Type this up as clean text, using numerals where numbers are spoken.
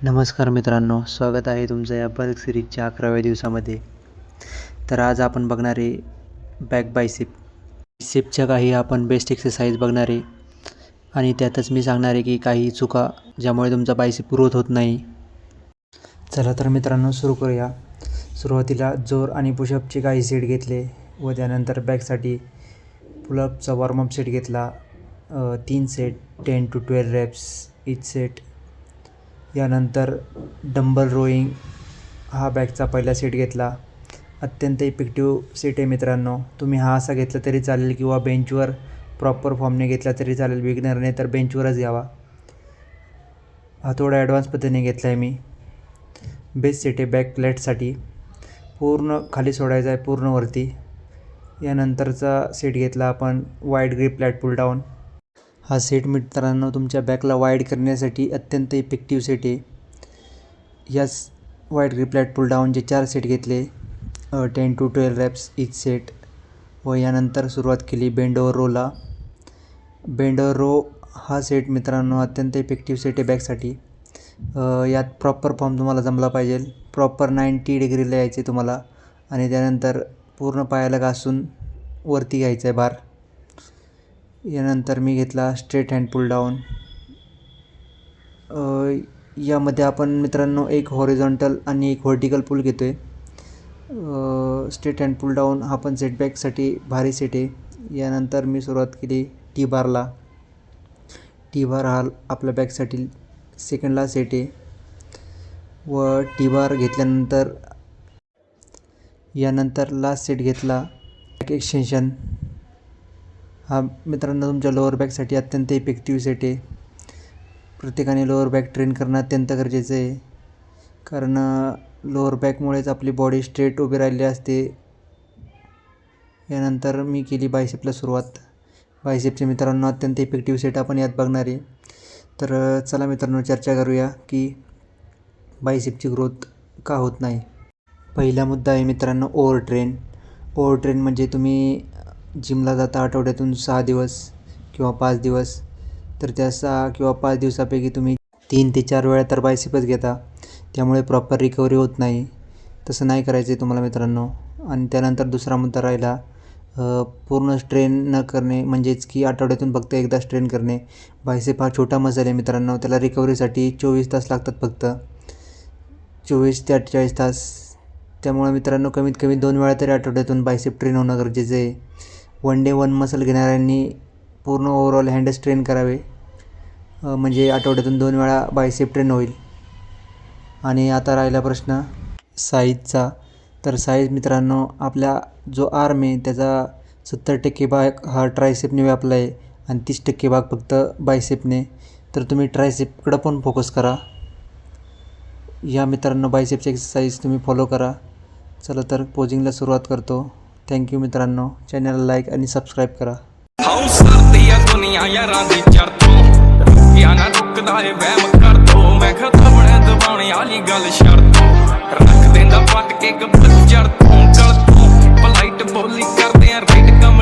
नमस्कार मित्रांनो, स्वागत आहे तुमचं या बल्क सिरीजच्या 11व्या दिवसामध्ये. तर आज आपण बघणार आहे बॅक बायसेपच्या काही आपण बेस्ट एक्सरसाइज बघणार आहे आणि त्यातच मी सांगणार आहे की काही चुका ज्यामुळे तुमचा बायसेप ग्रोथ होत नाही. चला तर मित्रांनो सुरू करूया. सुरुवातीला जोर आणि पुशअपचे काही सेट घेतले व त्यानंतर बॅकसाठी पुलअपचा वॉर्मअप सेट घेतला. 3 set 10 to 12 reps each set. यानंतर डंबल रोईंग हा बॅकचा पहिला सेट घेतला. अत्यंत इफेक्टिव्ह सेट आहे मित्रांनो. तुम्ही हा असा घेतला तरी चालेल किंवा बेंचवर प्रॉपर फॉर्मने घेतला तरी चालेल. बिगिनरने तर बेंचवरच घ्यावा. हा थोडा ॲडव्हान्स पद्धतीने घेतला आहे मी. बेस्ट सेट आहे बॅक प्लॅटसाठी. पूर्ण खाली सोडायचा आहे, पूर्ण वरती. यानंतरचा सेट घेतला आपण वाईड ग्रिप प्लॅट पुल डाऊन. हा सेट मित्रांनो तुमच्या बॅकला वाईड करण्यासाठी अत्यंत इफेक्टिव्ह सेट आहे. याच वाईड ग्रिप प्लॅट पुल डाऊनचे 4 सेट घेतले. 10 to 12 reps इच सेट. व यानंतर सुरुवात केली बेंड ओव्हर रोला. बेंड ओव्हर रो हा सेट मित्रांनो अत्यंत इफेक्टिव्ह सेट आहे बॅकसाठी. यात प्रॉपर फॉर्म तुम्हाला जमला पाहिजे. प्रॉपर 90 डिग्रीला यायचे तुम्हाला आणि त्यानंतर पूर्ण पायाला घासून वरती घ्यायचं आहे बार. यानंतर मी घेतला स्ट्रेट हँड पुल डाऊन. यामध्ये आपण मित्रांनो एक हॉरिझॉन्टल आणि एक व्हर्टिकल पुल घेतो आहे. स्ट्रेट हँड पुल डाऊन हा पण सेट बॅकसाठी भारी सेट आहे. यानंतर मी सुरुवात केली टी बारला. टी बार हा आपल्या बॅकसाठी सेकंडला सेट आहे. व टी बार घेतल्यानंतर यानंतर लास्ट सेट घेतला बॅक एक्सटेन्शन. हा मित्रांनो तुमच्या लोअर बॅकसाठी अत्यंत इफेक्टिव्ह सेट आहे. प्रत्येकाने लोअर बॅक ट्रेन करणं अत्यंत गरजेचं आहे, कारण लोअर बॅकमुळेच आपली बॉडी स्ट्रेट उभी राहिली असते. यानंतर मी केली बायसेपला सुरुवात. बायसेपचे मित्रांनो अत्यंत इफेक्टिव्ह सेट आपण यात बघणार आहे. तर चला मित्रांनो चर्चा करूया की बायसेपची ग्रोथ का होत नाही. पहिला मुद्दा आहे मित्रांनो ओव्हर ट्रेन म्हणजे तुम्ही जिमला जाता आठवड्यातून 6 दिवस किंवा 5 दिवस, तर त्या 6 किंवा 5 दिवसापैकी तुम्ही 3 ते 4 वेळा तर बायसेपच घेता. त्यामुळे प्रॉपर रिकव्हरी होत नाही. तसं नाही करायचं आहे तुम्हाला मित्रांनो. आणि त्यानंतर दुसरा मुद्दा राहिला पूर्ण स्ट्रेन न करणे, म्हणजेच की आठवड्यातून फक्त एकदा स्ट्रेन करणे. बायसेप हा छोटा मसल आहे मित्रांनो. त्याला रिकव्हरीसाठी 24 तास लागतात, फक्त 24 ते 48 तास. त्यामुळे मित्रांनो कमीत कमी 2 वेळा तरी आठवड्यातून बायसेप ट्रेन होणं गरजेचं आहे. 1 डे 1 मसल घेणाऱ्यांनी पूर्ण ओव्हरऑल हँड ट्रेन करावे, म्हणजे आठवड्यातून 2 वेळा बायसेप ट्रेन होईल. आणि आता राहिला प्रश्न साईजचा. तर साईज मित्रांनो आपल्या जो आर्म आहे त्याचा 70% भाग हा ट्रायसेपने व्यापला आहे आणि 30% भाग फक्त बायसेपने. तर तुम्ही ट्रायसेपकडं पण फोकस करा. या मित्रांनो बायसेपची एक्सरसाइज तुम्ही फॉलो करा. चला तर पोजिंगला सुरुवात करतो. थँक्यू मित्रांनो. चॅनलला लाईक आणि सबस्क्राईब करा. दुनिया यारां दी चढ़ तो या ना रुकदा ए वहम कर दो मैं खत्म बने दबाने वाली गल छड़ दो रख देंदा पट के गब्बर जड़ तो गल तो पलाइट बोली करदे राइट कम